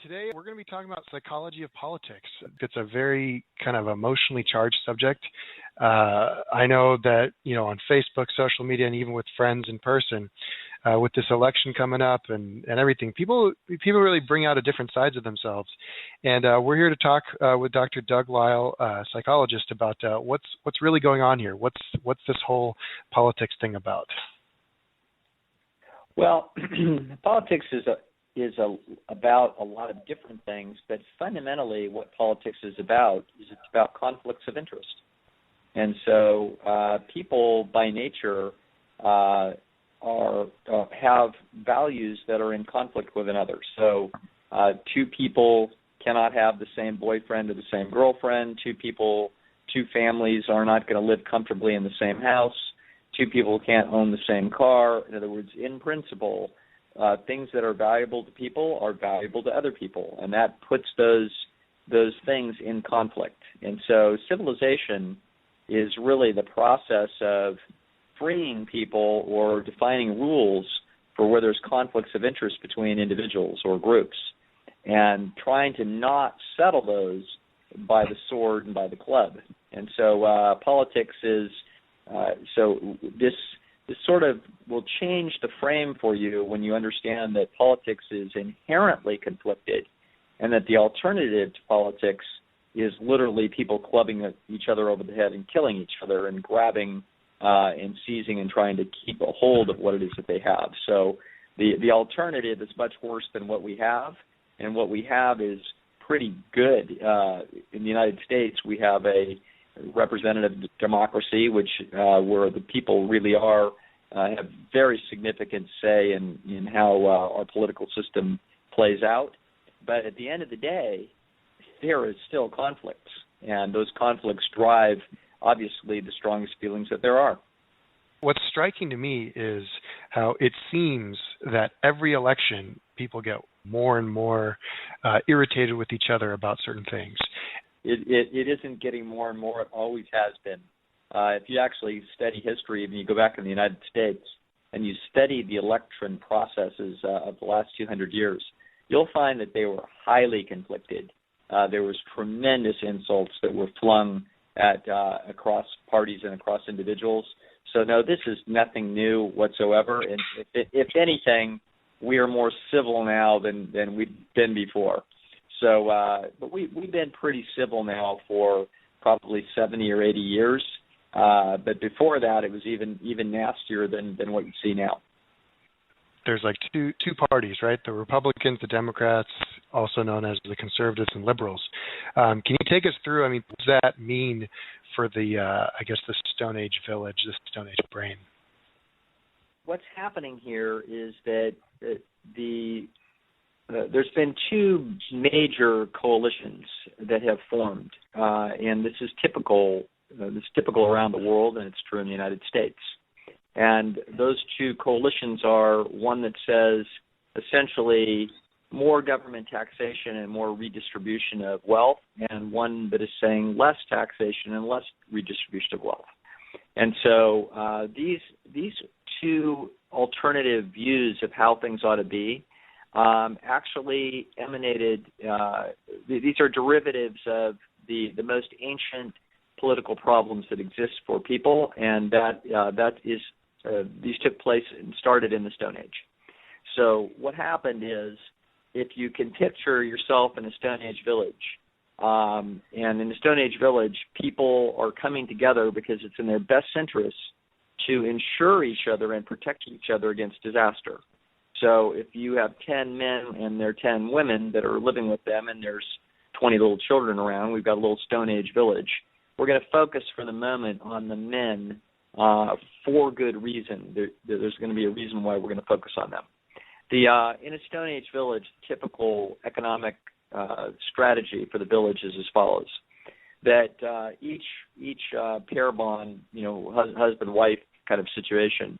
Today, we're going to be talking about psychology of politics. It's a very kind of emotionally charged subject. I know that, on Facebook, social media, and even with friends in person, with this election coming up and everything, people really bring out a different sides of themselves. And we're here to talk with Dr. Doug Lisle, psychologist, about what's really going on here. What's this whole politics thing about? Well, politics is about a lot of different things, but fundamentally what politics is about it's about conflicts of interest. And so people by nature have values that are in conflict with another. So two people cannot have the same boyfriend or the same girlfriend. Two families are not going to live comfortably in the same house. Two people can't own the same car. In other words, in principle, things that are valuable to people are valuable to other people, and that puts those things in conflict. And so civilization is really the process of freeing people or defining rules for where there's conflicts of interest between individuals or groups, and trying to not settle those by the sword and by the club. And so politics is this sort of will change the frame for you when you understand that politics is inherently conflicted, and that the alternative to politics is literally people clubbing each other over the head and killing each other and grabbing and seizing and trying to keep a hold of what it is that they have. So the alternative is much worse than what we have, and what we have is pretty good. In the United States, we have a representative democracy, which where the people really have very significant say in how our political system plays out. But at the end of the day, there is still conflicts, and those conflicts drive, obviously, the strongest feelings that there are. What's striking to me is how it seems that every election, people get more and more irritated with each other about certain things. It isn't getting more and more. It always has been. If you actually study history and you go back in the United States and you study the election processes of the last 200 years, you'll find that they were highly conflicted. There was tremendous insults that were flung at across parties and across individuals. So, no, this is nothing new whatsoever. And if anything, we are more civil now than we've been before. So, but we've been pretty civil now for probably 70 or 80 years. But before that, it was even nastier than what you see now. There's like two parties, right? The Republicans, the Democrats, also known as the conservatives and liberals. Can you take us through? I mean, what does that mean for the Stone Age village, the Stone Age brain? What's happening here is that there's been two major coalitions that have formed, and this is typical. It's typical around the world, and it's true in the United States. And those two coalitions are one that says essentially more government taxation and more redistribution of wealth, and one that is saying less taxation and less redistribution of wealth. And so these two alternative views of how things ought to be actually emanated. These are derivatives of the most ancient political problems that exist for people, and these took place and started in the Stone Age. So what happened is, if you can picture yourself in a Stone Age village, and in the Stone Age village, people are coming together because it's in their best interest to insure each other and protect each other against disaster. So if you have 10 men and there are 10 women that are living with them, and there's 20 little children around, we've got a little Stone Age village. We're going to focus for the moment on the men for good reason. There's going to be a reason why we're going to focus on them. In a Stone Age village, the typical economic strategy for the village is as follows: that each pair bond, husband-wife kind of situation,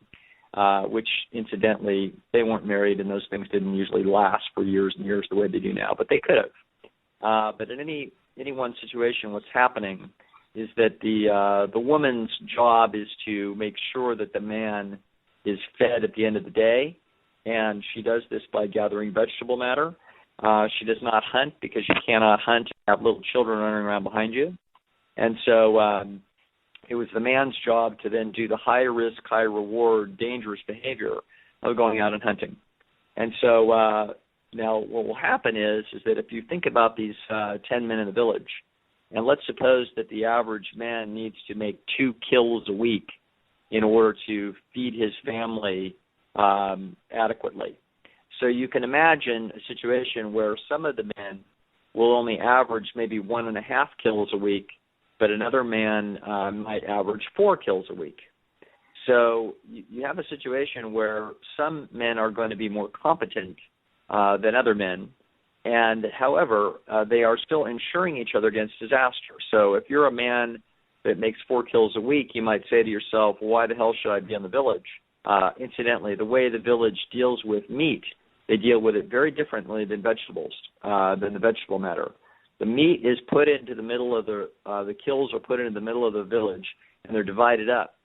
which incidentally they weren't married, and those things didn't usually last for years and years the way they do now, but they could have. But in any one situation, what's happening is that the woman's job is to make sure that the man is fed at the end of the day, and she does this by gathering vegetable matter. She does not hunt because you cannot hunt and have little children running around behind you. And so it was the man's job to then do the high risk, high reward, dangerous behavior of going out and hunting. And so now what will happen is that if you think about these 10 men in the village, and let's suppose that the average man needs to make 2 kills a week in order to feed his family adequately. So you can imagine a situation where some of the men will only average maybe 1.5 kills a week, but another man might average 4 kills a week. So you have a situation where some men are going to be more competent than other men, and however, they are still insuring each other against disaster. So if you're a man that makes 4 kills a week, you might say to yourself, why the hell should I be in the village? Incidentally, the way the village deals with meat, they deal with it very differently than vegetables, than the vegetable matter. The meat is put into the middle of the kills are put into the middle of the village, and they're divided up.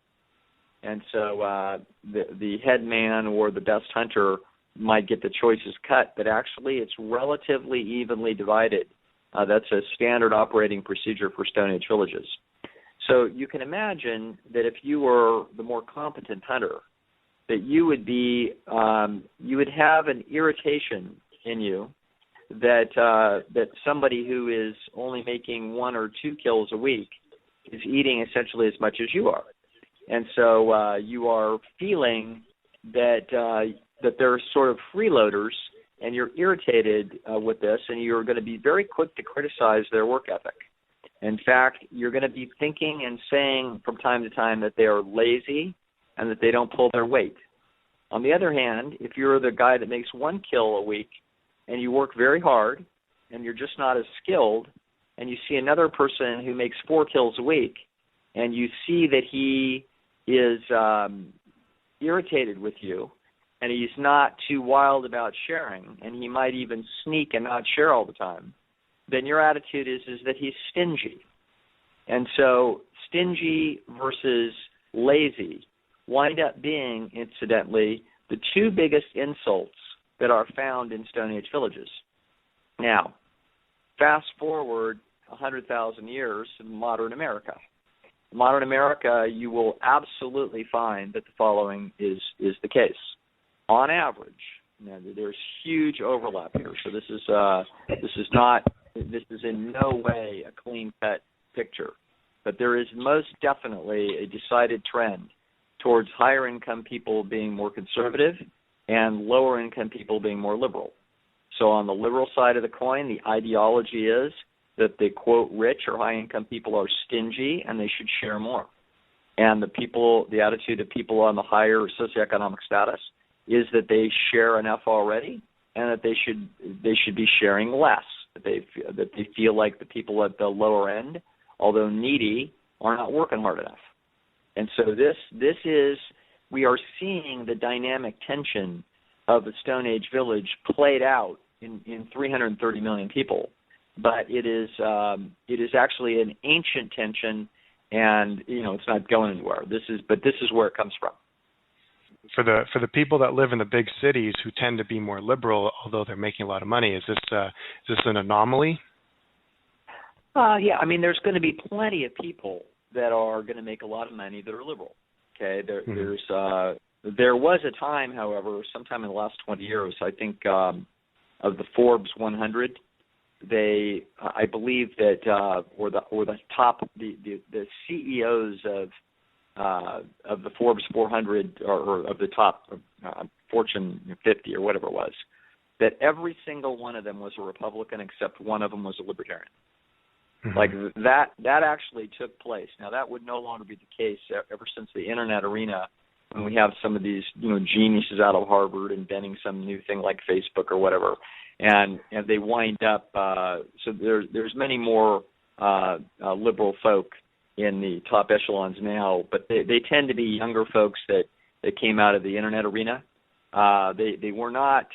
And so the head man or the best hunter might get the choices cut, but actually it's relatively evenly divided. That's a standard operating procedure for Stone Age villages. So you can imagine that if you were the more competent hunter, that you would be you would have an irritation in you that somebody who is only making 1 or 2 kills a week is eating essentially as much as you are, and so you are feeling that they're sort of freeloaders, and you're irritated with this, and you're going to be very quick to criticize their work ethic. In fact, you're going to be thinking and saying from time to time that they are lazy and that they don't pull their weight. On the other hand, if you're the guy that makes 1 kill a week and you work very hard and you're just not as skilled, and you see another person who makes 4 kills a week and you see that he is irritated with you and he's not too wild about sharing, and he might even sneak and not share all the time, then your attitude is that he's stingy. And so stingy versus lazy wind up being, incidentally, the 2 biggest insults that are found in Stone Age villages. Now, fast forward 100,000 years to modern America. In modern America, you will absolutely find that the following is the case. On average, now, there's huge overlap here, so this is in no way a clean-cut picture, but there is most definitely a decided trend towards higher-income people being more conservative and lower-income people being more liberal. So on the liberal side of the coin, the ideology is that the, quote, rich or high-income people are stingy and they should share more. And the attitude of people on the higher socioeconomic status is that they share enough already and that they should be sharing less, that they feel like the people at the lower end, although needy, are not working hard enough. And so this is, we are seeing the dynamic tension of the Stone Age village played out in 330 million people. But it is actually an ancient tension, and it's not going anywhere. This is where it comes from. For the people that live in the big cities who tend to be more liberal, although they're making a lot of money, is this an anomaly? Yeah, I mean, there's going to be plenty of people that are going to make a lot of money that are liberal. Okay, there was a time, however, sometime in the last 20 years, I think, of the Forbes 100. I believe that, or the top, the CEOs of the Forbes 400 or of the top Fortune 50 or whatever it was, that every single one of them was a Republican except one of them was a Libertarian. Mm-hmm. Like that actually took place. Now that would no longer be the case ever since the internet arena, when we have some of these geniuses out of Harvard inventing some new thing like Facebook or whatever, and they wind up. So there's many more liberal folk in the top echelons now, but they tend to be younger folks that came out of the internet arena. They were not.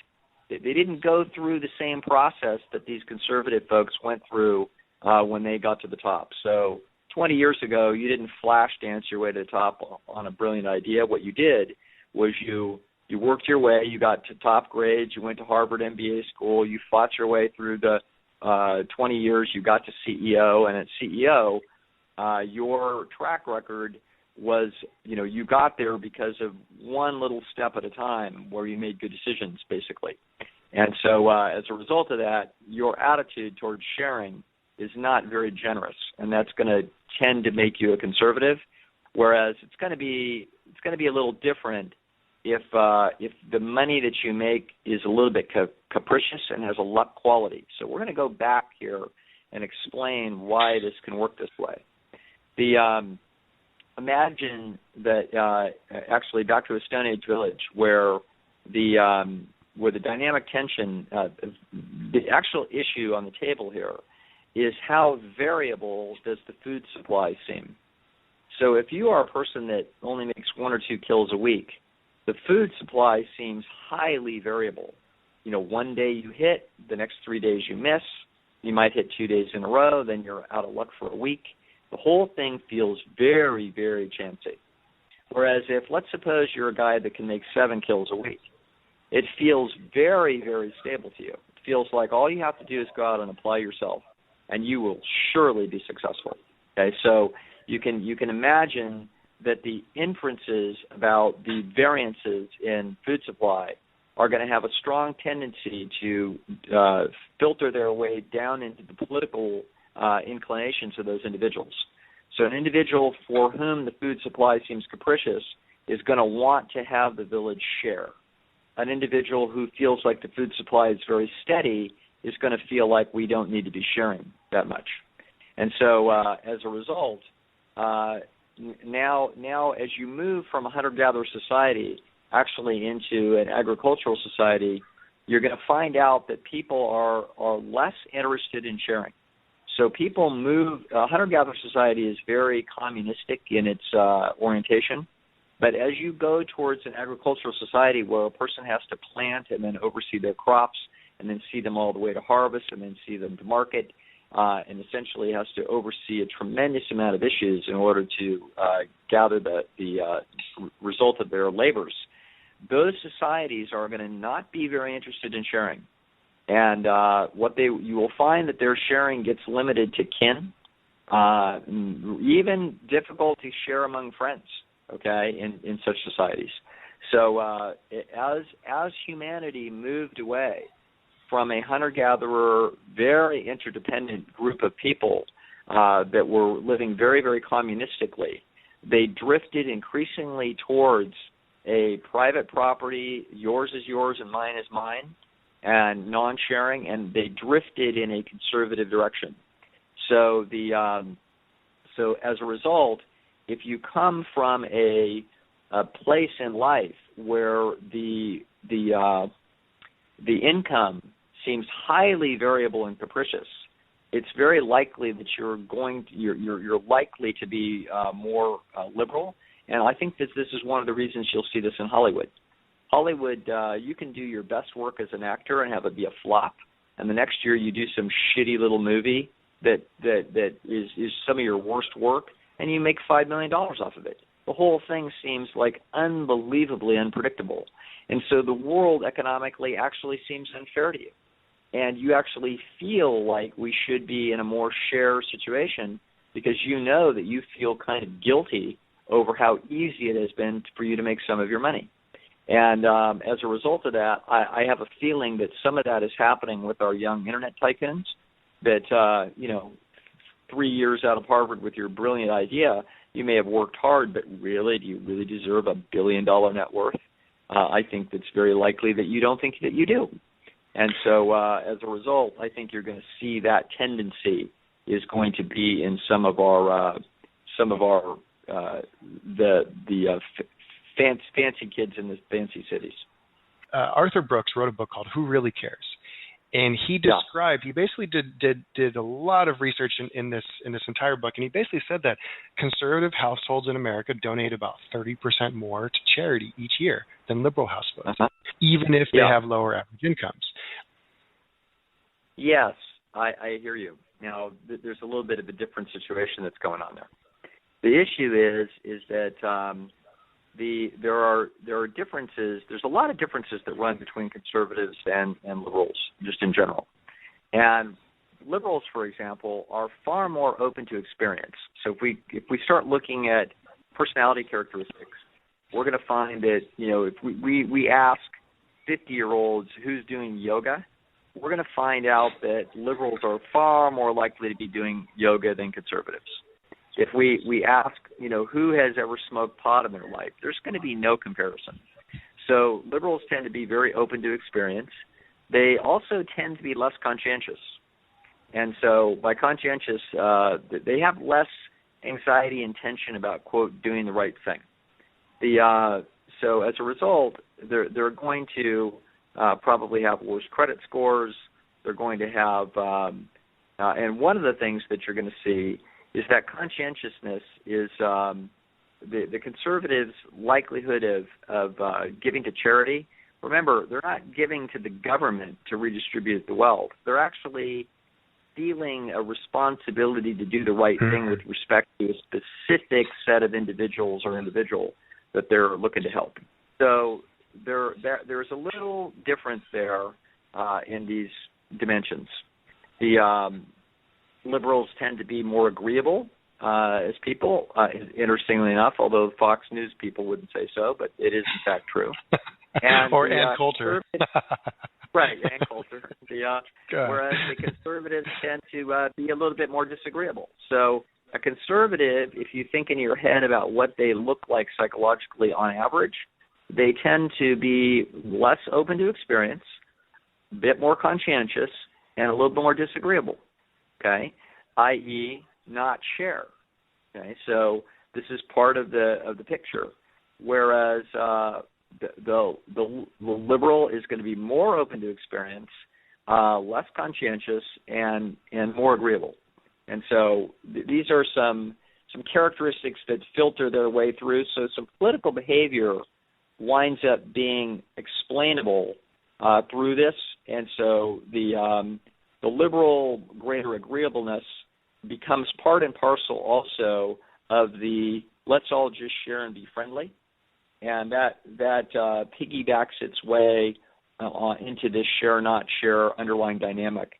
They didn't go through the same process that these conservative folks went through when they got to the top. So 20 years ago, you didn't flash dance your way to the top on a brilliant idea. What you did was you You worked your way. You got to top grades. You went to Harvard MBA school. You fought your way through the 20 years. You got to CEO, and at CEO, your track record was, you got there because of one little step at a time where you made good decisions, basically. And so as a result of that, your attitude towards sharing is not very generous, and that's going to tend to make you a conservative. Whereas it's going to be a little different if the money that you make is a little bit capricious and has a luck quality. So we're going to go back here and explain why this can work this way. Imagine that actually back to a Stone Age village where the dynamic tension, the actual issue on the table here is how variable does the food supply seem. So if you are a person that only makes 1 or 2 kills a week, the food supply seems highly variable. One day you hit, the next 3 days you miss. You might hit 2 days in a row, then you're out of luck for a week. The whole thing feels very, very chancy. Whereas if, let's suppose you're a guy that can make 7 kills a week, it feels very, very stable to you. It feels like all you have to do is go out and apply yourself, and you will surely be successful. Okay, so you can imagine that the inferences about the variances in food supply are going to have a strong tendency to filter their way down into the political inclinations of those individuals. So an individual for whom the food supply seems capricious is going to want to have the village share. An individual who feels like the food supply is very steady is going to feel like we don't need to be sharing that much. And so as a result, now as you move from a hunter-gatherer society actually into an agricultural society, you're going to find out that people are less interested in sharing. So people move, hunter-gatherer society is very communistic in its orientation, but as you go towards an agricultural society where a person has to plant and then oversee their crops and then see them all the way to harvest and then see them to market, and essentially has to oversee a tremendous amount of issues in order to gather the result of their labors, those societies are going to not be very interested in sharing. And you will find that their sharing gets limited to kin, even difficult to share among friends, okay, in such societies. So as humanity moved away from a hunter-gatherer, very interdependent group of people that were living very, very communistically, they drifted increasingly towards a private property, yours is yours and mine is mine, and non-sharing, and they drifted in a conservative direction. So so as a result, if you come from a place in life where the income seems highly variable and capricious, it's very likely that you're likely to be more liberal. And I think that this is one of the reasons you'll see this in Hollywood. Hollywood, you can do your best work as an actor and have it be a flop, and the next year you do some shitty little movie that is some of your worst work, and you make $5 million off of it. The whole thing seems like unbelievably unpredictable. And so the world economically actually seems unfair to you. And you actually feel like we should be in a more share situation because you know that you feel kind of guilty over how easy it has been for you to make some of your money. And as a result of that, I have a feeling that some of that is happening with our young internet tycoons, that, 3 years out of Harvard with your brilliant idea, you may have worked hard, but really, do you really deserve $1 billion net worth? I think it's very likely that you don't think that you do. And so as a result, I think you're going to see that tendency is going to be in some of our fancy kids in the fancy cities. Arthur Brooks wrote a book called Who Really Cares? And he described, he basically did a lot of research in this entire book, and he basically said that conservative households in America donate about 30% more to charity each year than liberal households, even if they have lower average incomes. Yes, I hear you. Now, there's a little bit of a different situation that's going on there. The issue is that there are differences. There's a lot of differences that run between conservatives and liberals, just in general. And liberals, for example, are far more open to experience. So if we start looking at personality characteristics, we're going to find that, if we ask 50-year-olds who's doing yoga, we're going to find out that liberals are far more likely to be doing yoga than conservatives. If we ask, who has ever smoked pot in their life, there's going to be no comparison. So liberals tend to be very open to experience. They also tend to be less conscientious. And so by conscientious, they have less anxiety and tension about, quote, doing the right thing. So as a result, they're going to probably have worse credit scores. They're going to have, and one of the things that you're going to see is that conscientiousness is the conservatives' likelihood of giving to charity. Remember, they're not giving to the government to redistribute the wealth. They're actually feeling a responsibility to do the right thing with respect to a specific set of individuals or individual that they're looking to help. So there's a little difference there in these dimensions. The liberals tend to be more agreeable as people, interestingly enough, although Fox News people wouldn't say so, but it is in fact true. And Ann Coulter. Right, and Coulter. Whereas the conservatives tend to be a little bit more disagreeable. So a conservative, if you think in your head about what they look like psychologically on average, they tend to be less open to experience, a bit more conscientious, and a little bit more disagreeable, okay, i.e. not share. Okay, so this is part of the picture. Whereas the liberal is going to be more open to experience, less conscientious, and more agreeable. And so these are some characteristics that filter their way through. So some political behavior winds up being explainable through this, and so the liberal greater agreeableness becomes part and parcel also of the let's all just share and be friendly, and that piggybacks its way into this share not share underlying dynamic.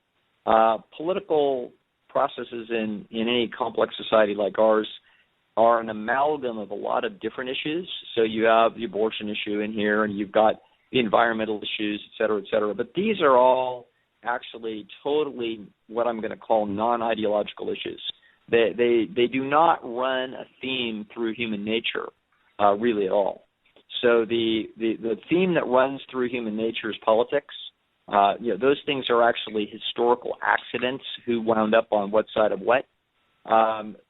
Political processes in any complex society like ours are an amalgam of a lot of different issues. So you have the abortion issue in here, and you've got the environmental issues, et cetera, et cetera. But these are all actually totally what I'm going to call non-ideological issues. They do not run a theme through human nature really at all. So the theme that runs through human nature is politics. Those things are actually historical accidents, who wound up on what side of what.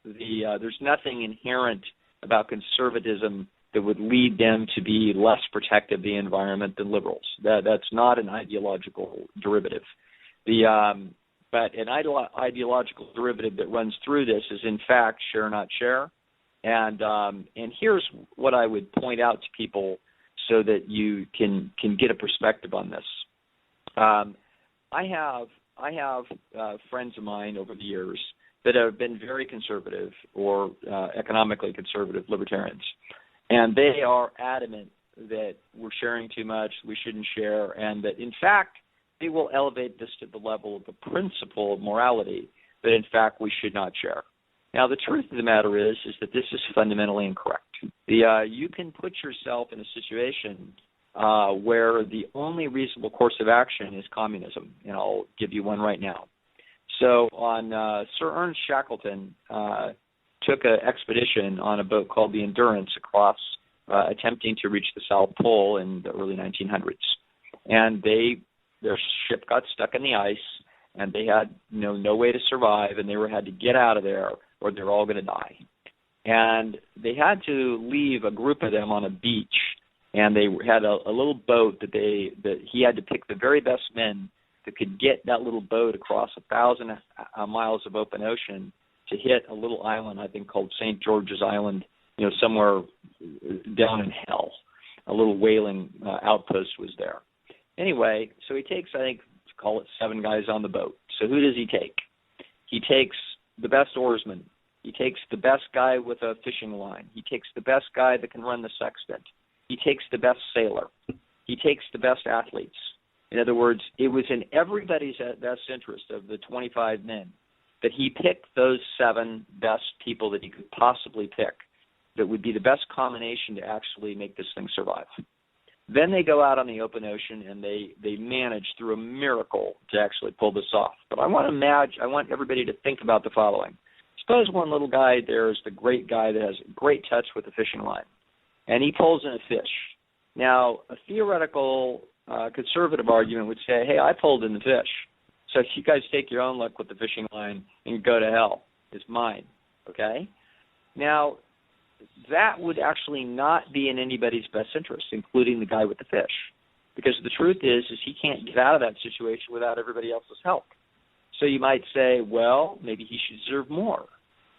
There's nothing inherent about conservatism that would lead them to be less protective of the environment than liberals. That's not an ideological derivative. But an ideological derivative that runs through this is, in fact, share not share. And here's what I would point out to people so that you can get a perspective on this. I have friends of mine over the years that have been very conservative or economically conservative libertarians, and they are adamant that we're sharing too much, we shouldn't share, and that, in fact, they will elevate this to the level of a principle of morality, that, in fact, we should not share. Now, the truth of the matter is that this is fundamentally incorrect. You can put yourself in a situation where the only reasonable course of action is communism, and I'll give you one right now. So Sir Ernest Shackleton took an expedition on a boat called the Endurance across, attempting to reach the South Pole in the early 1900s. And their ship got stuck in the ice, and they had no way to survive, and they had to get out of there or they're all going to die. And they had to leave a group of them on a beach, and they had a little boat that he had to pick the very best men that could get that little boat across 1,000 miles of open ocean to hit a little island, I think called St. George's Island, somewhere down in hell. A little whaling outpost was there. Anyway, so he takes, I think, call it 7 guys on the boat. So who does he take? He takes the best oarsman. He takes the best guy with a fishing line. He takes the best guy that can run the sextant. He takes the best sailor. He takes the best athletes. In other words, it was in everybody's best interest of the 25 men that he picked those 7 best people that he could possibly pick that would be the best combination to actually make this thing survive. Then they go out on the open ocean and they manage through a miracle to actually pull this off. But I want everybody to think about the following. Suppose one little guy there is the great guy that has great touch with the fishing line, and he pulls in a fish. Now, a theoretical conservative argument would say, hey, I pulled in the fish, so you guys take your own luck with the fishing line and go to hell. It's mine, okay? Now, that would actually not be in anybody's best interest, including the guy with the fish, because the truth is he can't get out of that situation without everybody else's help. So you might say, well, maybe he should deserve more.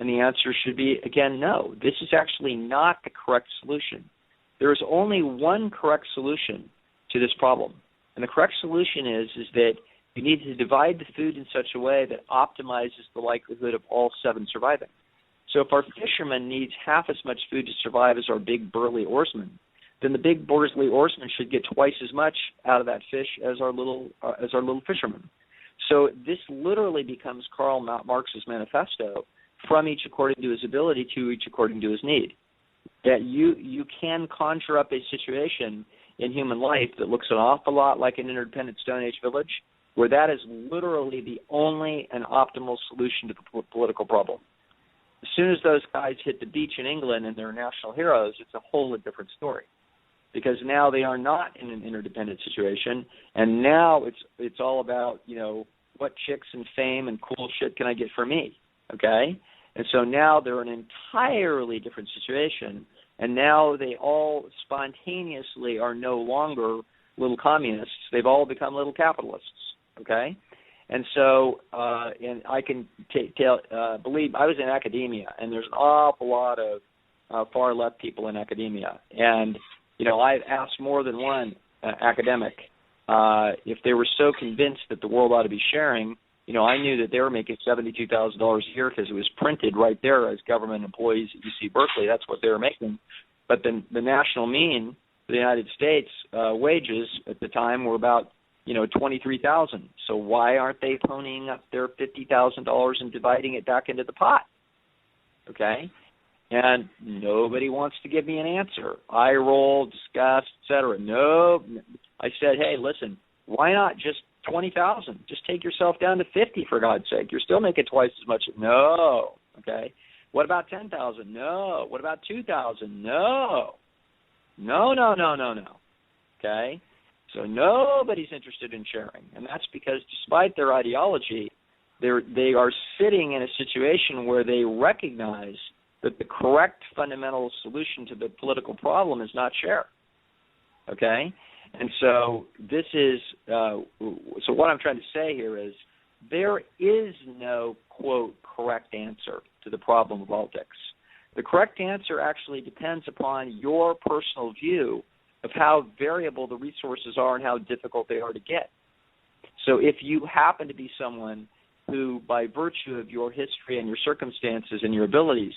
And the answer should be, again, no. This is actually not the correct solution. There is only one correct solution to this problem. And the correct solution is that you need to divide the food in such a way that optimizes the likelihood of all 7 surviving. So if our fisherman needs half as much food to survive as our big burly oarsman, then the big burly oarsman should get twice as much out of that fish as our little fisherman. So this literally becomes Karl Marx's manifesto, from each according to his ability to each according to his need. That you can conjure up a situation in human life that looks an awful lot like an interdependent Stone Age village, where that is literally the only and optimal solution to the political problem. As soon as those guys hit the beach in England and they're national heroes, it's a whole different story. Because now they are not in an interdependent situation, and now it's all about, what chicks and fame and cool shit can I get for me, okay? And so now they're in an entirely different situation, and now they all spontaneously are no longer little communists. They've all become little capitalists, okay? And so, and I can believe I was in academia, and there's an awful lot of far left people in academia. And, I've asked more than one academic if they were so convinced that the world ought to be sharing. I knew that they were making $72,000 a year because it was printed right there as government employees at UC Berkeley. That's what they were making. But the national mean for the United States wages at the time were about $23,000. So why aren't they ponying up their $50,000 and dividing it back into the pot? Okay, and nobody wants to give me an answer. Eye roll, disgust, etc. No, I said, hey, listen, why not just 20,000? Just take yourself down to 50, for God's sake. You're still making twice as much. No. Okay. What about 10,000? No. What about 2,000? No. No. Okay. So nobody's interested in sharing, and that's because despite their ideology, they are sitting in a situation where they recognize that the correct fundamental solution to the political problem is not share. Okay? And so this is, so what I'm trying to say here is there is no, quote, correct answer to the problem of politics. The correct answer actually depends upon your personal view of how variable the resources are and how difficult they are to get. So if you happen to be someone who, by virtue of your history and your circumstances and your abilities,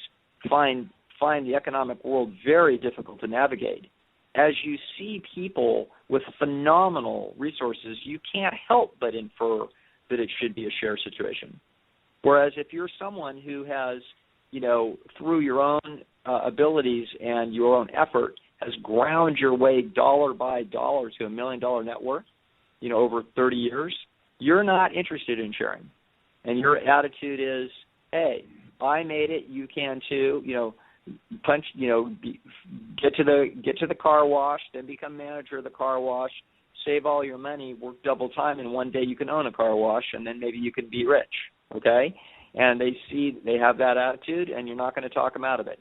find the economic world very difficult to navigate, as you see people with phenomenal resources, you can't help but infer that it should be a share situation. Whereas if you're someone who has, through your own abilities and your own effort, has ground your way dollar by dollar to $1 million net worth, over 30 years, you're not interested in sharing. And your attitude is, hey, I made it, you can too, get to the car wash, then become manager of the car wash, save all your money, work double time, and one day you can own a car wash, and then maybe you can be rich, okay? And they have that attitude, and you're not going to talk them out of it.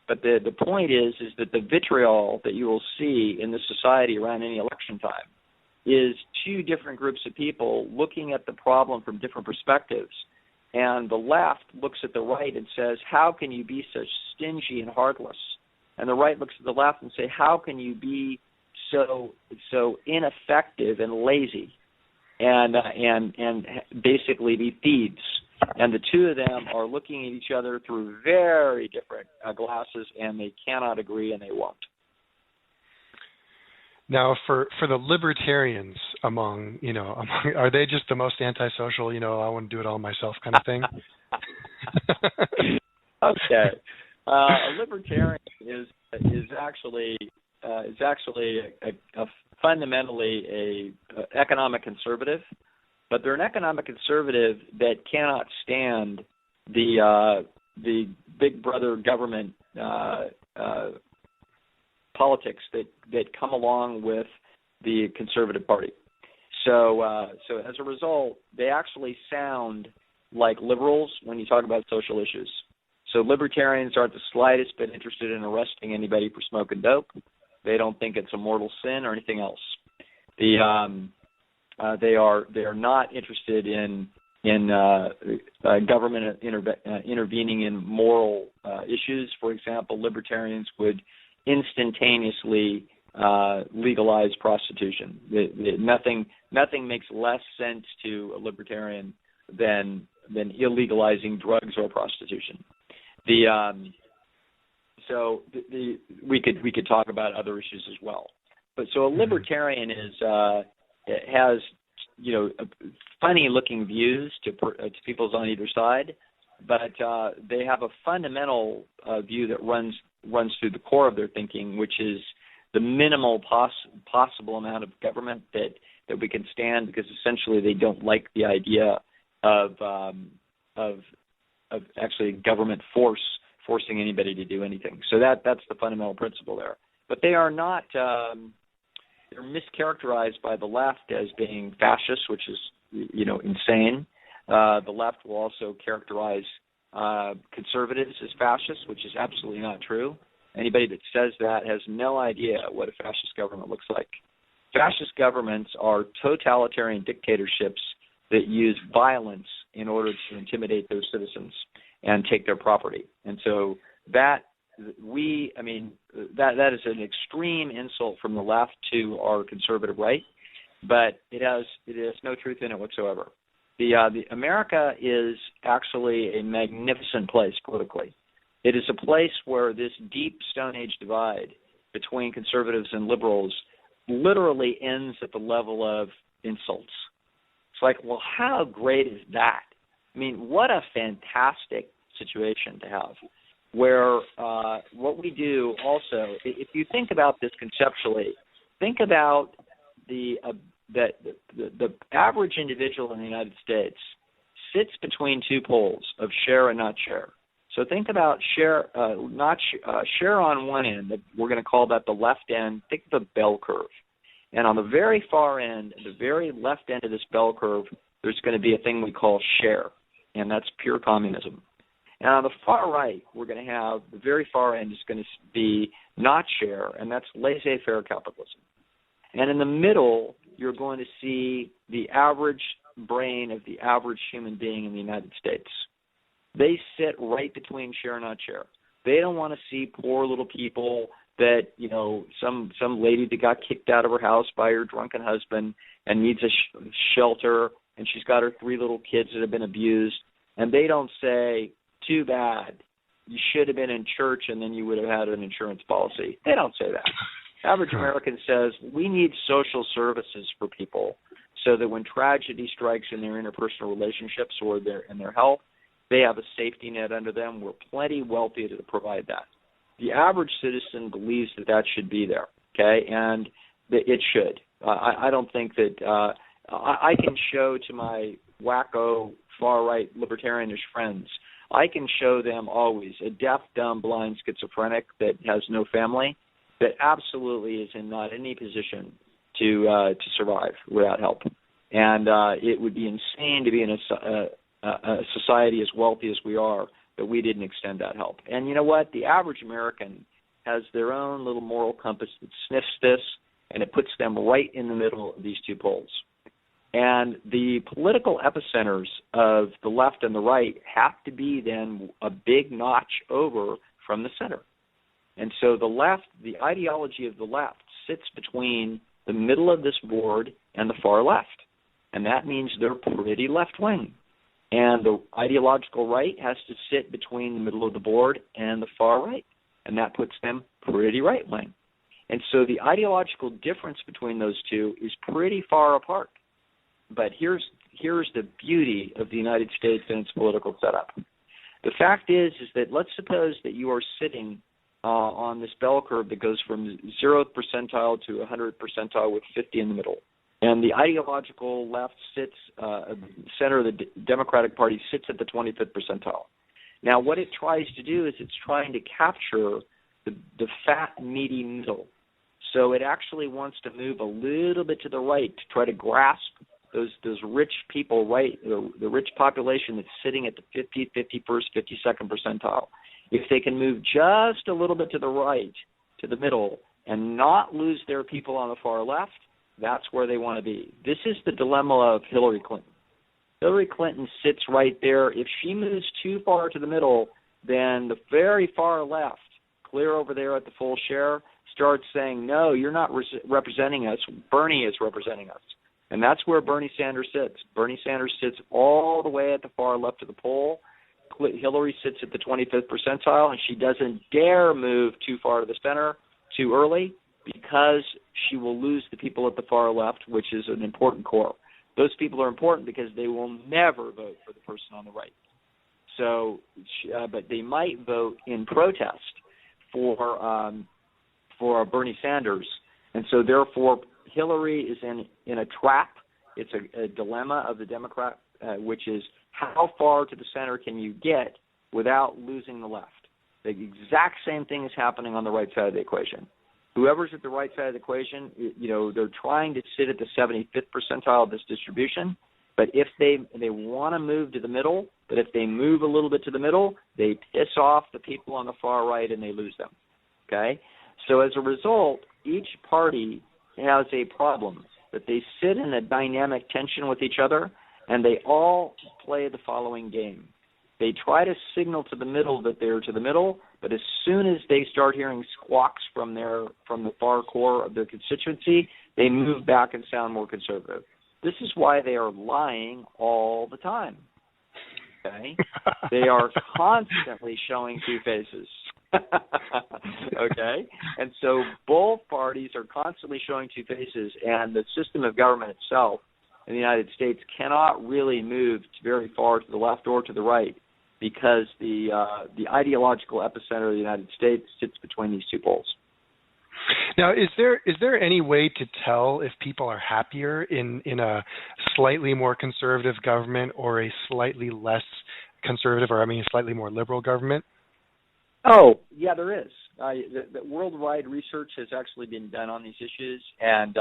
But the point is that the vitriol that you will see in the society around any election time is two different groups of people looking at the problem from different perspectives. And the left looks at the right and says, how can you be such stingy and heartless? And the right looks at the left and say, how can you be so ineffective and lazy and basically be thieves And the two of them are looking at each other through very different glasses, and they cannot agree, and they won't. Now, for the libertarians are they just the most antisocial? I want to do it all myself kind of thing. Okay, a libertarian is actually a fundamentally a economic conservative, but they're an economic conservative that cannot stand the big brother government politics that come along with the Conservative Party. So as a result, they actually sound like liberals when you talk about social issues. So libertarians aren't the slightest bit interested in arresting anybody for smoking dope. They don't think it's a mortal sin or anything else. They are not interested in government intervening in moral issues. For example, libertarians would instantaneously legalize prostitution. Nothing makes less sense to a libertarian than illegalizing drugs or prostitution. We could talk about other issues as well. But so a libertarian has funny looking views to people's on either side, but they have a fundamental view that runs through the core of their thinking, which is the minimal possible amount of government that we can stand, because essentially they don't like the idea of actually government forcing anybody to do anything. So that's the fundamental principle there. But they are not they're mischaracterized by the left as being fascist, which is insane. The left will also characterize conservatives as fascists, which is absolutely not true. Anybody that says that has no idea what a fascist government looks like. Fascist governments are totalitarian dictatorships that use violence in order to intimidate their citizens and take their property. And so that is an extreme insult from the left to our conservative right, but it has no truth in it whatsoever. The America is actually a magnificent place politically. It is a place where this deep Stone Age divide between conservatives and liberals literally ends at the level of insults. It's like, well, how great is that? I mean, what a fantastic situation to have, where what we do also, if you think about this conceptually, think about the average individual in the United States sits between two poles of share and not share. So think about share on one end. We're going to call that the left end. Think of a bell curve. And on the very far end, the very left end of this bell curve, there's going to be a thing we call share, and that's pure communism. And on the far right, we're going to have the very far end is going to be not share, and that's laissez-faire capitalism. And in the middle, you're going to see the average brain of the average human being in the United States. They sit right between share and not share. They don't want to see poor little people that, some lady that got kicked out of her house by her drunken husband and needs a shelter, and she's got her 3 little kids that have been abused, and they don't say, too bad, you should have been in church and then you would have had an insurance policy. They don't say that. Average American says, we need social services for people so that when tragedy strikes in their interpersonal relationships or in their health, they have a safety net under them. We're plenty wealthy to provide that. The average citizen believes that should be there, okay, and it should. I don't think that I can show to my wacko far-right libertarianish friends, I can show them always a deaf, dumb, blind schizophrenic that has no family that absolutely is in not any position to survive without help. And it would be insane to be in a society as wealthy as we are that we didn't extend that help. And you know what? The average American has their own little moral compass that sniffs this, and it puts them right in the middle of these two poles. And the political epicenters of the left and the right have to be then a big notch over from the center. And so the left, the ideology of the left sits between the middle of this board and the far left. And that means they're pretty left-wing. And the ideological right has to sit between the middle of the board and the far right, and that puts them pretty right-wing. And so the ideological difference between those two is pretty far apart. But here's the beauty of the United States and its political setup. The fact is that let's suppose that you are sitting on this bell curve that goes from 0th percentile to 100th percentile with 50 in the middle. And the ideological left sits, center of the Democratic Party sits at the 25th percentile. Now, what it tries to do is it's trying to capture the fat, meaty middle. So it actually wants to move a little bit to the right to try to grasp those rich people, right, the rich population that's sitting at the 50th, 51st, 52nd percentile. If they can move just a little bit to the right, to the middle, and not lose their people on the far left, that's where they want to be. This is the dilemma of Hillary Clinton. Hillary Clinton sits right there. If she moves too far to the middle, then the very far left, clear over there at the full share, starts saying, no, you're not representing us. Bernie is representing us. And that's where Bernie Sanders sits. Bernie Sanders sits all the way at the far left of the poll. Hillary sits at the 25th percentile, and she doesn't dare move too far to the center too early because she will lose the people at the far left, which is an important core. Those people are important because they will never vote for the person on the right. So, but they might vote in protest for Bernie Sanders, and so therefore Hillary is in a trap. It's a dilemma of the Democrat, which is how far to the center can you get without losing the left? The exact same thing is happening on the right side of the equation. Whoever's at the right side of the equation, they're trying to sit at the 75th percentile of this distribution, but if they want to move to the middle, but if they move a little bit to the middle, they piss off the people on the far right and they lose them, okay? So as a result, each party has a problem, that they sit in a dynamic tension with each other, and they all play the following game. They try to signal to the middle that they're to the middle, but as soon as they start hearing squawks from the far core of their constituency, they move back and sound more conservative. This is why they are lying all the time. Okay? They are constantly showing two faces. Okay? And so both parties are constantly showing two faces, and the system of government itself in the United States cannot really move very far to the left or to the right because the ideological epicenter of the United States sits between these two poles. Now, is there any way to tell if people are happier in a slightly more conservative government or a slightly less conservative, or slightly more liberal government? Oh, yeah, there is. The worldwide research has actually been done on these issues, and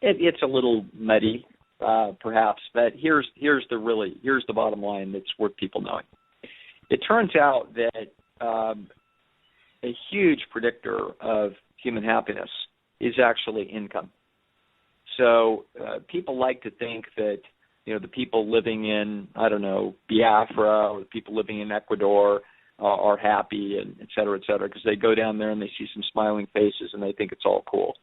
it's a little muddy, perhaps. But here's the bottom line that's worth people knowing. It turns out that a huge predictor of human happiness is actually income. So people like to think that the people living in Biafra or the people living in Ecuador are happy, and et cetera, because they go down there and they see some smiling faces and they think it's all cool.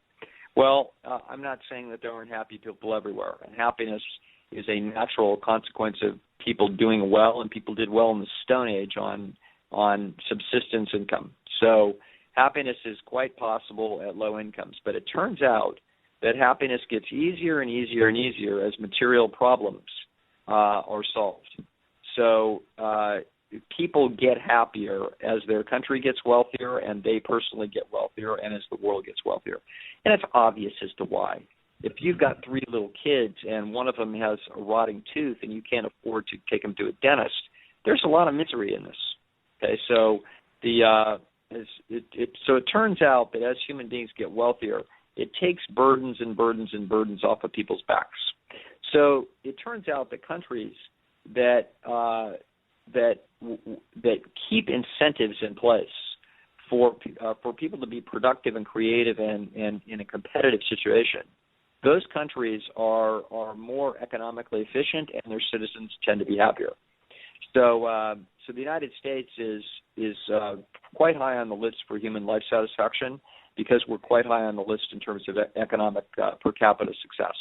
Well, I'm not saying that there aren't happy people everywhere, and happiness is a natural consequence of people doing well, and people did well in the Stone Age on subsistence income. So happiness is quite possible at low incomes, but it turns out that happiness gets easier and easier and easier as material problems are solved. So people get happier as their country gets wealthier and they personally get wealthier and as the world gets wealthier. And it's obvious as to why. If you've got 3 little kids and one of them has a rotting tooth and you can't afford to take them to a dentist, there's a lot of misery in this. Okay, so it turns out that as human beings get wealthier, it takes burdens and burdens and burdens off of people's backs. So it turns out that countries that keep incentives in place for people to be productive and creative and in a competitive situation, those countries are more economically efficient and their citizens tend to be happier. So the United States is quite high on the list for human life satisfaction because we're quite high on the list in terms of economic per capita success.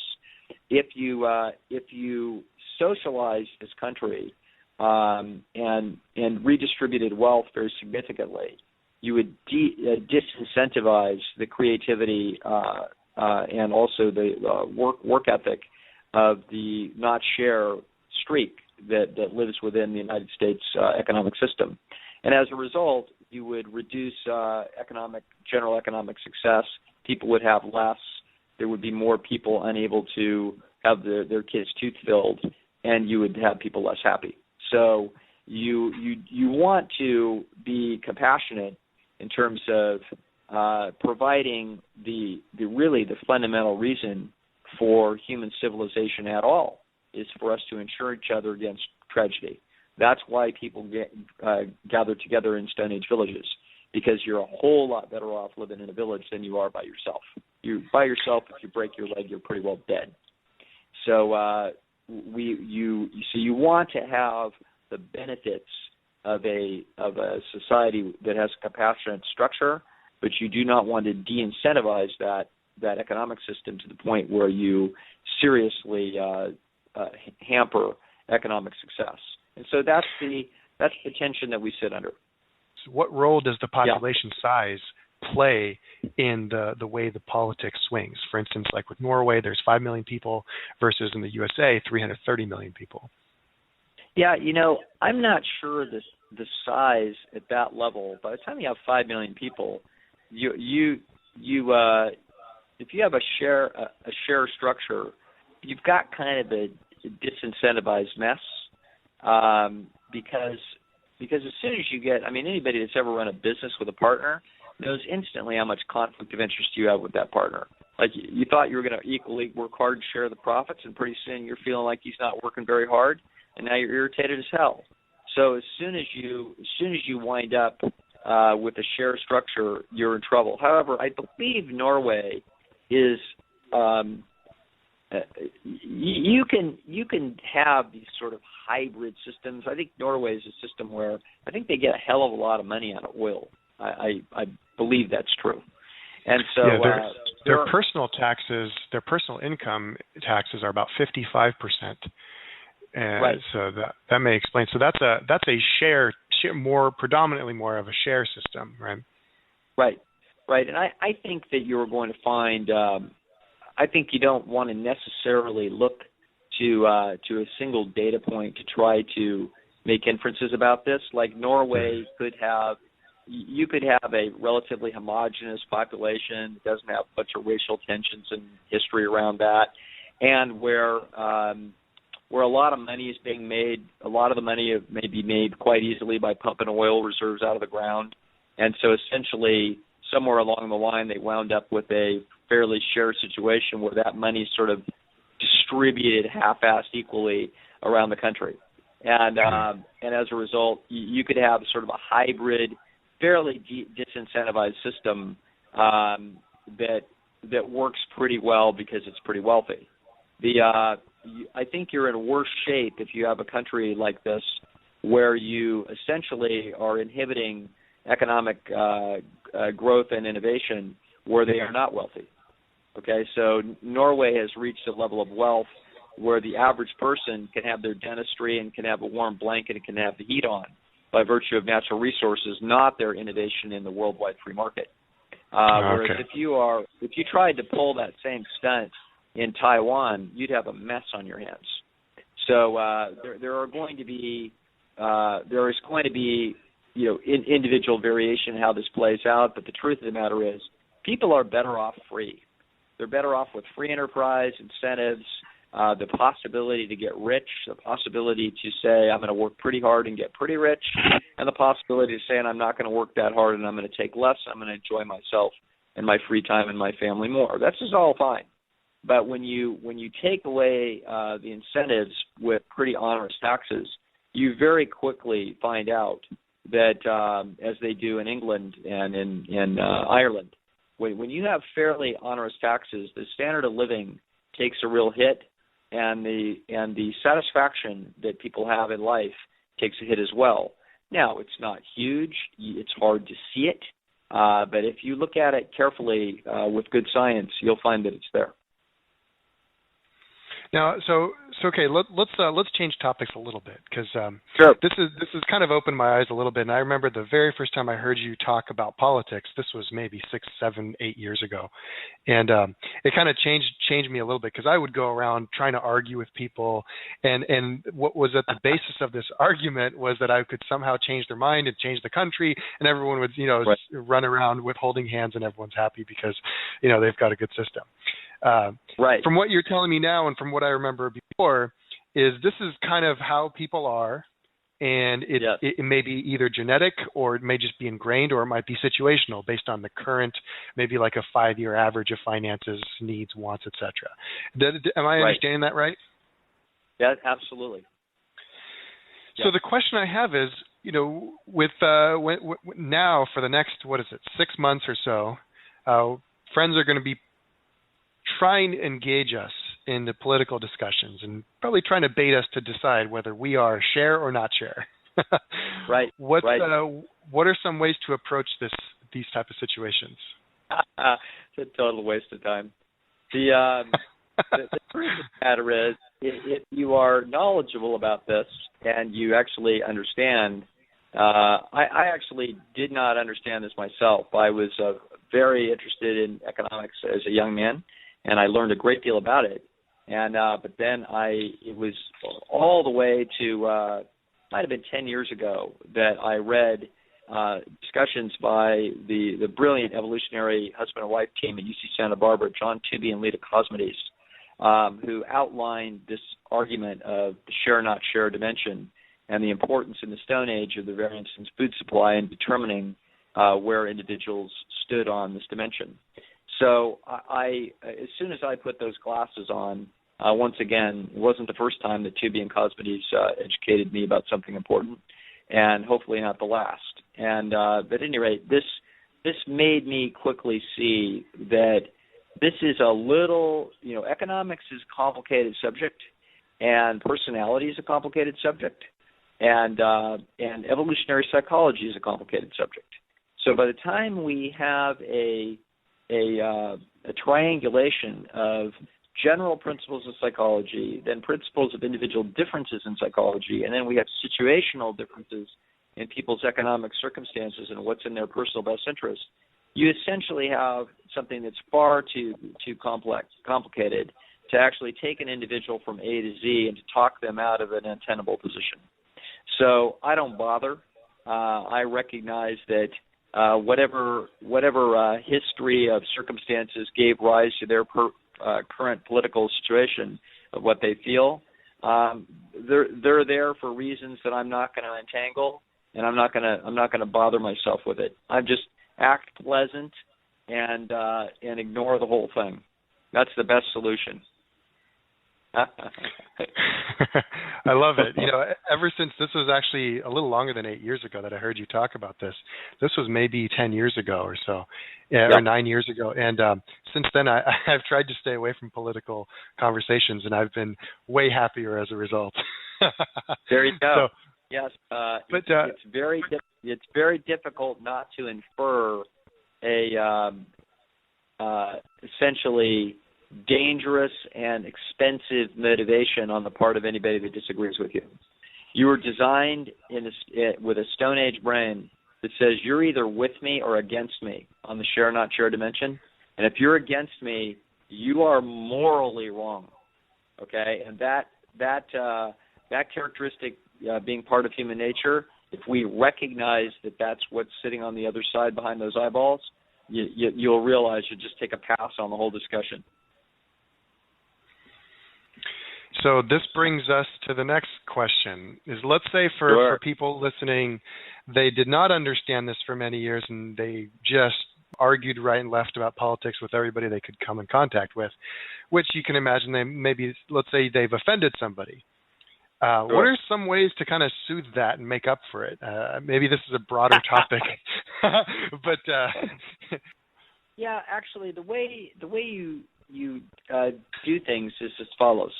If you socialize this country and redistributed wealth very significantly, you would disincentivize the creativity and also the work ethic of the not share streak that lives within the United States economic system. And as a result, you would reduce general economic success. People would have less. There would be more people unable to have their kids' tooth filled, and you would have people less happy. So you want to be compassionate in terms of providing the fundamental reason for human civilization at all is for us to insure each other against tragedy. That's why people gather together in Stone Age villages, because you're a whole lot better off living in a village than you are by yourself. You by yourself, if you break your leg, you're pretty well dead. So you want to have the benefits of a society that has a compassionate structure, but you do not want to de-incentivize that economic system to the point where you seriously hamper economic success. And so that's the tension that we sit under. So what role does the population size play in the way the politics swings? For instance, like with Norway, there's 5 million people versus in the USA, 330 million people. Yeah, I'm not sure the size at that level. By the time you have 5 million people, you if you have a share structure, you've got kind of a disincentivized mess, because as soon as you get, anybody that's ever run a business with a partner knows instantly how much conflict of interest you have with that partner. Like you thought you were going to equally work hard and share the profits, and pretty soon you're feeling like he's not working very hard, and now you're irritated as hell. So as soon as you wind up with a share structure, you're in trouble. However, I believe Norway is you can have these sort of hybrid systems. I think Norway is a system where I think they get a hell of a lot of money out of oil. I believe that's true. And so their personal taxes, their personal income taxes are about 55%. Right. So that may explain. So that's a share predominantly more of a share system, right? Right. And I think that you're going to find. I think you don't want to necessarily look to a single data point to try to make inferences about this. Like Norway you could have a relatively homogeneous population that doesn't have a bunch of racial tensions and history around that, and where a lot of money is being made. A lot of the money may be made quite easily by pumping oil reserves out of the ground, and so essentially somewhere along the line they wound up with a fairly share situation where that money is sort of distributed half-assed equally around the country. And as a result, you could have sort of a hybrid, fairly disincentivized system that works pretty well because it's pretty wealthy. I think you're in worse shape if you have a country like this where you essentially are inhibiting economic growth and innovation where they are not wealthy. Okay, so Norway has reached a level of wealth where the average person can have their dentistry and can have a warm blanket and can have the heat on by virtue of natural resources, not their innovation in the worldwide free market. Whereas if you tried to pull that same stunt in Taiwan, you'd have a mess on your hands. So there is going to be individual variation in how this plays out, but the truth of the matter is people are better off free. They're better off with free enterprise, incentives, the possibility to get rich, the possibility to say I'm going to work pretty hard and get pretty rich, and the possibility of saying I'm not going to work that hard and I'm going to take less, I'm going to enjoy myself and my free time and my family more. That's just all fine. But when you take away the incentives with pretty onerous taxes, you very quickly find out that, as they do in England and in Ireland, when you have fairly onerous taxes, the standard of living takes a real hit, and the satisfaction that people have in life takes a hit as well. Now, it's not huge; it's hard to see it, but if you look at it carefully with good science, you'll find that it's there. Now, okay. Let's change topics a little bit because Sure. this is kind of opened my eyes a little bit. And I remember the very first time I heard you talk about politics. This was maybe 6, 7, 8 years ago, and it kind of changed me a little bit because I would go around trying to argue with people, and what was at the basis of this argument was that I could somehow change their mind and change the country, and everyone would Right. run around with holding hands, and everyone's happy because they've got a good system. Right. From what you're telling me now and from what I remember before, is this is kind of how people are, and Yes. it may be either genetic or it may just be ingrained or it might be situational based on the current, maybe like a 5-year average of finances, needs, wants, etc. Am I understanding that right? Yeah, absolutely. So the question I have is, with now for the next 6 months or so, friends are going to be trying to engage us in the political discussions and probably trying to bait us to decide whether we are share or not share. Right. What Right. what are some ways to approach these type of situations? It's a total waste of time. The truth of the matter is, if you are knowledgeable about this and you actually understand, I actually did not understand this myself. I was very interested in economics as a young man, and I learned a great deal about it. And but then it was all the way to might have been 10 years ago that I read discussions by the brilliant evolutionary husband and wife team at UC Santa Barbara, John Tooby and Lisle, who outlined this argument of the share not share dimension and the importance in the Stone Age of the variance in food supply in determining where individuals stood on this dimension. So as soon as I put those glasses on, once again, it wasn't the first time that Tooby and Cosmides educated me about something important, and hopefully not the last. And but at any rate, this made me quickly see that this is a little, economics is a complicated subject, and personality is a complicated subject, and evolutionary psychology is a complicated subject. So by the time we have a triangulation of general principles of psychology, then principles of individual differences in psychology, and then we have situational differences in people's economic circumstances and what's in their personal best interest, you essentially have something that's far too complicated to actually take an individual from A to Z and to talk them out of an untenable position. So I don't bother. I recognize that whatever history of circumstances gave rise to their current political situation of what they feel, they're there for reasons that I'm not going to entangle, and I'm not going to bother myself with it. I just act pleasant and ignore the whole thing. That's the best solution. I love it. Ever since this was actually a little longer than 8 years ago that I heard you talk about this. This was maybe 10 years ago or so, or 9 years ago. And since then, I've tried to stay away from political conversations, and I've been way happier as a result. There you go. So, yes, but it's very difficult not to infer a essentially dangerous and expensive motivation on the part of anybody that disagrees with you. You were designed with a Stone Age brain that says you're either with me or against me on the share not share dimension. And if you're against me, you are morally wrong. Okay, and that characteristic being part of human nature, if we recognize that that's what's sitting on the other side behind those eyeballs, you'll realize you just take a pass on the whole discussion. So this brings us to the next question. Let's say for people listening, they did not understand this for many years and they just argued right and left about politics with everybody they could come in contact with, which you can imagine let's say they've offended somebody. What are some ways to kind of soothe that and make up for it? Maybe this is a broader topic, but yeah, actually, the way you do things is as follows: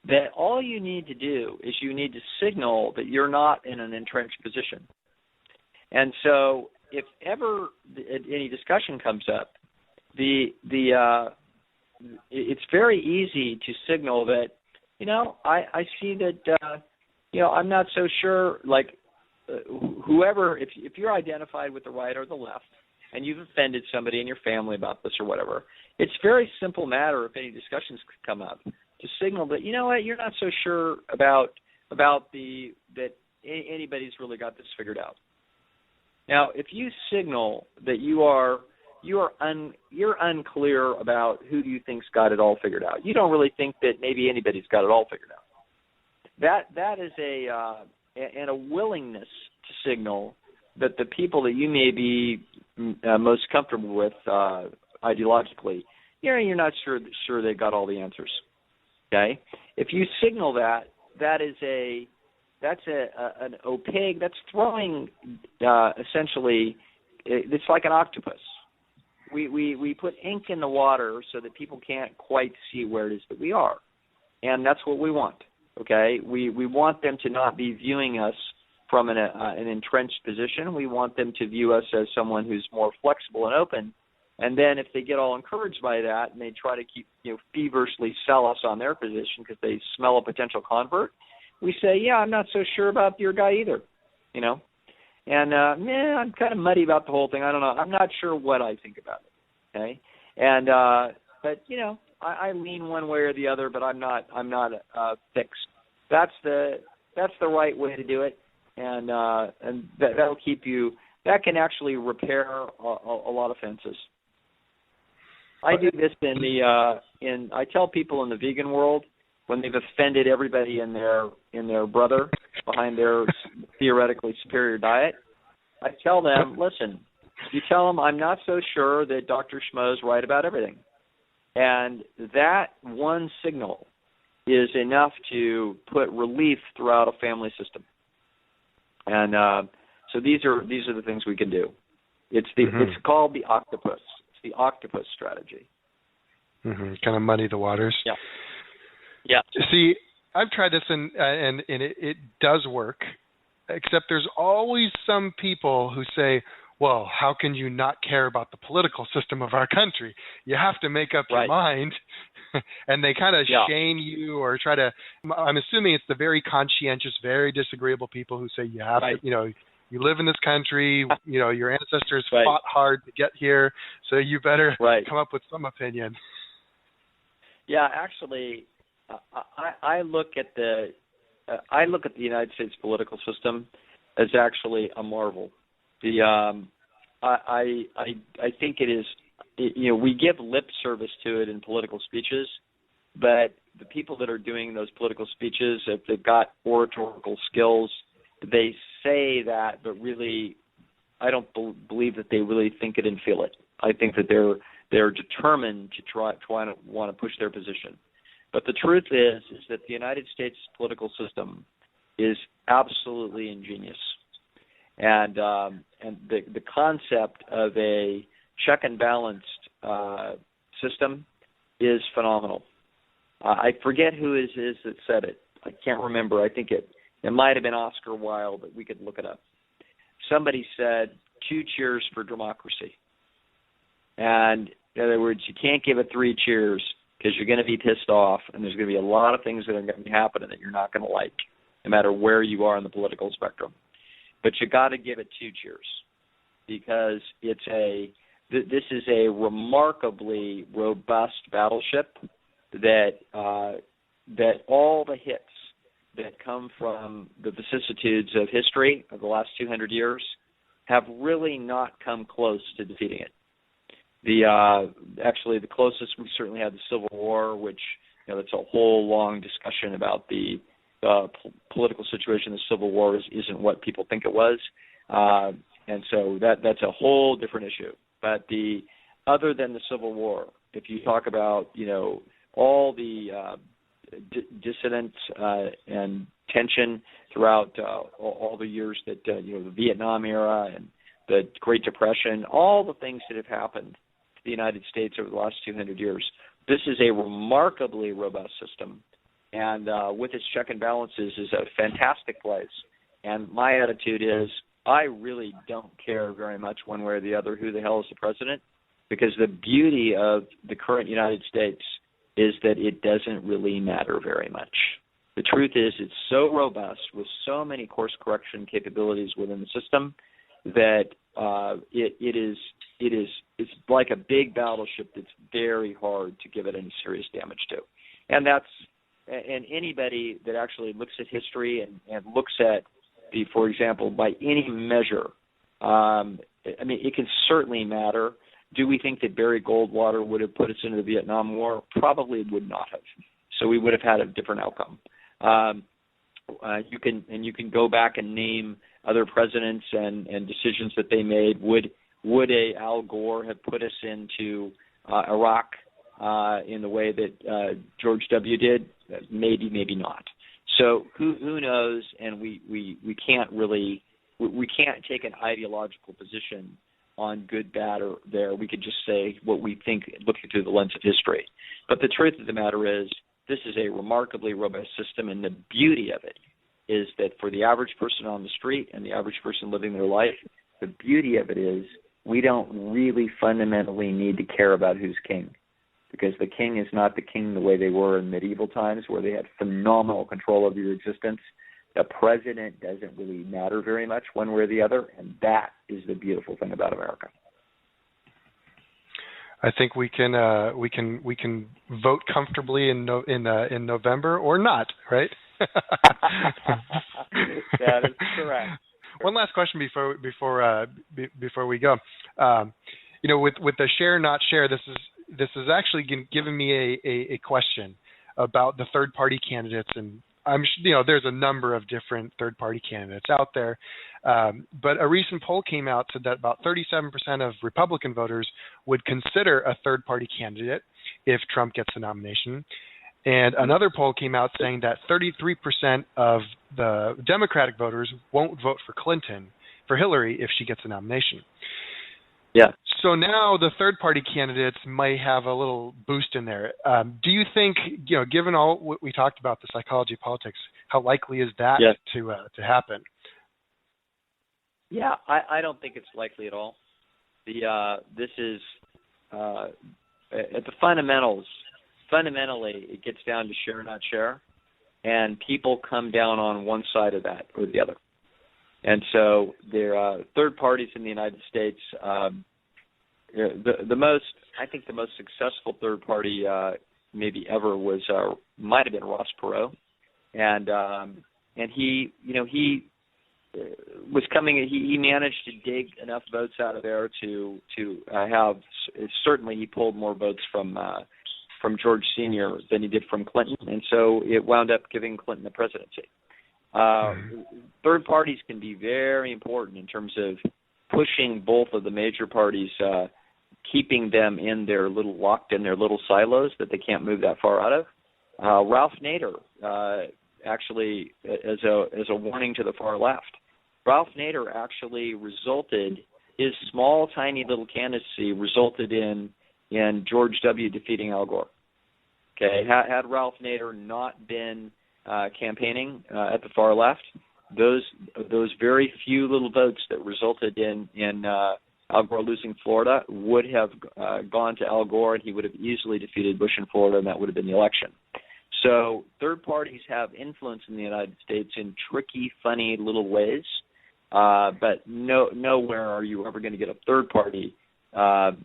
that all you need to do is you need to signal that you're not in an entrenched position. And so, if ever any discussion comes up, the it's very easy to signal that, I see that, I'm not so sure, like, whoever, if you're identified with the right or the left, and you've offended somebody in your family about this or whatever, it's a very simple matter, if any discussions come up, to signal that, you're not so sure about that anybody's really got this figured out. Now, if you signal that you're unclear about who you think's got it all figured out, you don't really think that maybe anybody's got it all figured out. That is a willingness to signal that the people that you may be most comfortable with ideologically, you're not sure they've got all the answers. Okay, if you signal that, that's an opaque. That's throwing essentially. It's like an octopus. We put ink in the water so that people can't quite see where it is that we are, and that's what we want. Okay, we want them to not be viewing us from an entrenched position. We want them to view us as someone who's more flexible and open. And then if they get all encouraged by that and they try to keep, feverishly sell us on their position because they smell a potential convert, we say, yeah, I'm not so sure about your guy either, And I'm kind of muddy about the whole thing. I don't know. I'm not sure what I think about it. Okay, and but I lean one way or the other, but I'm not fixed. That's the right way to do it, and that'll keep you. That can actually repair a lot of fences. I do this I tell people in the vegan world when they've offended everybody and their brother behind their theoretically superior diet. I tell them, listen, you tell them I'm not so sure that Dr. Schmo's right about everything. And that one signal is enough to put relief throughout a family system. And so these are the things we can do. It's called the octopus. It's the octopus strategy. Kind of muddy the waters. Yeah. Yeah. See, I've tried this and it does work, except there's always some people who say, well, how can you not care about the political system of our country? You have to make up your mind. And they kind of shame you or try to, I'm assuming it's the very conscientious, very disagreeable people who say you have to, you live in this country, your ancestors fought hard to get here, so you better come up with some opinion. Yeah, actually, I look at the United States political system as actually a marvel. I think it is. We give lip service to it in political speeches, but the people that are doing those political speeches, if they've got oratorical skills, they say that, but really, I don't believe that they really think it and feel it. I think that they're determined to want to push their position. But the truth is that the United States political system is absolutely ingenious, and the concept of a check and balanced system is phenomenal. I forget who it is that said it. I can't remember. I think it might have been Oscar Wilde, but we could look it up. Somebody said, 2 cheers for democracy. And in other words, you can't give it 3 cheers because you're going to be pissed off, and there's going to be a lot of things that are going to be happening that you're not going to like, no matter where you are on the political spectrum. But you got to give it 2 cheers because this is a remarkably robust battleship that all the hits that come from the vicissitudes of history of the last 200 years have really not come close to defeating it. Actually, the closest we certainly had the Civil War, which that's a whole long discussion about the political situation. The Civil War isn't what people think it was, and so that's a whole different issue. But other than the Civil War, if you talk about all the dissidence and tension throughout all the years that the Vietnam era and the Great Depression, all the things that have happened to the United States over the last 200 years, this is a remarkably robust system, and with its check and balances is a fantastic place. And my attitude is I really don't care very much one way or the other who the hell is the president, because the beauty of the current United States is that it doesn't really matter very much. The truth is it's so robust with so many course correction capabilities within the system that it's like a big battleship that's very hard to give it any serious damage to. And anybody that actually looks at history and looks at for example, by any measure, it can certainly matter. Do we think that Barry Goldwater would have put us into the Vietnam War? Probably would not have. So we would have had a different outcome. You can go back and name other presidents and decisions that they made. Would a Al Gore have put us into Iraq in the way that George W. did? Maybe, maybe not. So who knows? And we can't take an ideological position on good, bad, or there. We could just say what we think, looking through the lens of history. But the truth of the matter is, this is a remarkably robust system, and the beauty of it is that for the average person on the street and the average person living their life, the beauty of it is we don't really fundamentally need to care about who's king, because the king is not the king the way they were in medieval times, where they had phenomenal control over your existence. The president doesn't really matter very much one way or the other, and that is the beautiful thing about America. I think we can vote comfortably in November or not, right? That is correct. One last question before we go. With the share not share, this is actually giving me a question about the third party candidates, and there's a number of different third party candidates out there, but a recent poll came out said that about 37% of Republican voters would consider a third party candidate if Trump gets the nomination. And another poll came out saying that 33% of the Democratic voters won't vote for Hillary if she gets the nomination. Yeah. So now the third-party candidates might have a little boost in there. Do you think, given all what we talked about, the psychology of politics, how likely is that to happen? Yeah, I don't think it's likely at all. This is at the fundamentals. Fundamentally, it gets down to share, not share, and people come down on one side of that or the other. And so there are third parties in the United States. The most successful third party maybe ever might have been Ross Perot, and he was coming. He managed to dig enough votes out of there to have. Certainly, he pulled more votes from George Sr. than he did from Clinton, and so it wound up giving Clinton the presidency. Third parties can be very important in terms of pushing both of the major parties, keeping them locked in their little silos that they can't move that far out of. Ralph Nader, actually, as a warning to the far left, Ralph Nader actually his small, tiny little candidacy resulted in George W. defeating Al Gore. Okay, had Ralph Nader not been campaigning at the far left, those very few little votes that resulted in Al Gore losing Florida would have gone to Al Gore, and he would have easily defeated Bush in Florida, and that would have been the election. So third parties have influence in the United States in tricky, funny little ways, but nowhere are you ever going to get a third party that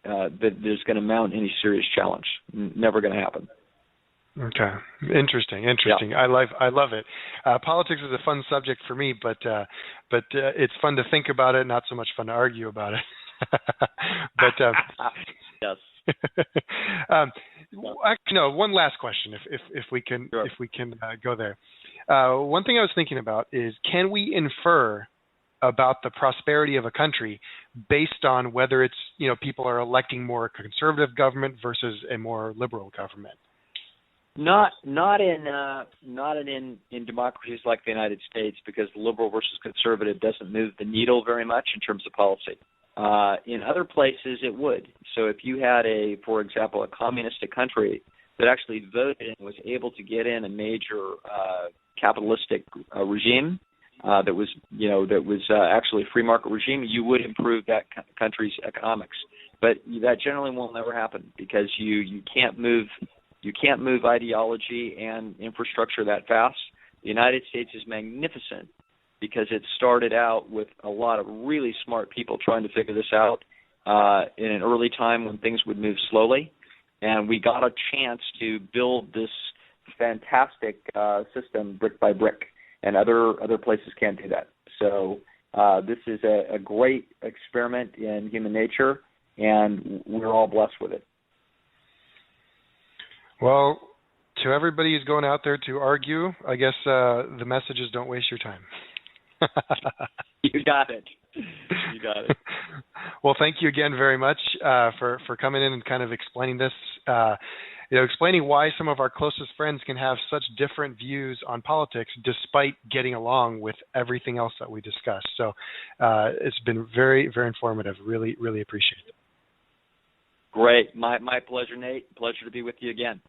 is going to mount any serious challenge. Never going to happen. Okay, interesting. Yeah. I love it. Politics is a fun subject for me, but it's fun to think about it, not so much fun to argue about it. But yes. One last question, if we can, sure. If we can go there. One thing I was thinking about is, can we infer about the prosperity of a country based on whether it's people are electing more a conservative government versus a more liberal government? Not in democracies like the United States, because liberal versus conservative doesn't move the needle very much in terms of policy. In other places, it would. So if you had for example, a communistic country that actually voted and was able to get in a major capitalistic regime that was actually a free market regime, you would improve that country's economics. But that generally will never happen because you can't move ideology and infrastructure that fast. The United States is magnificent because it started out with a lot of really smart people trying to figure this out in an early time when things would move slowly, and we got a chance to build this fantastic system brick by brick, and other places can't do that. So this is a great experiment in human nature, and we're all blessed with it. Well, to everybody who's going out there to argue, I guess the message is don't waste your time. You got it. You got it. Well, thank you again very much for coming in and kind of explaining this, explaining why some of our closest friends can have such different views on politics despite getting along with everything else that we discussed. So it's been very, very informative. Really, really appreciate it. Great. My pleasure, Nate. Pleasure to be with you again.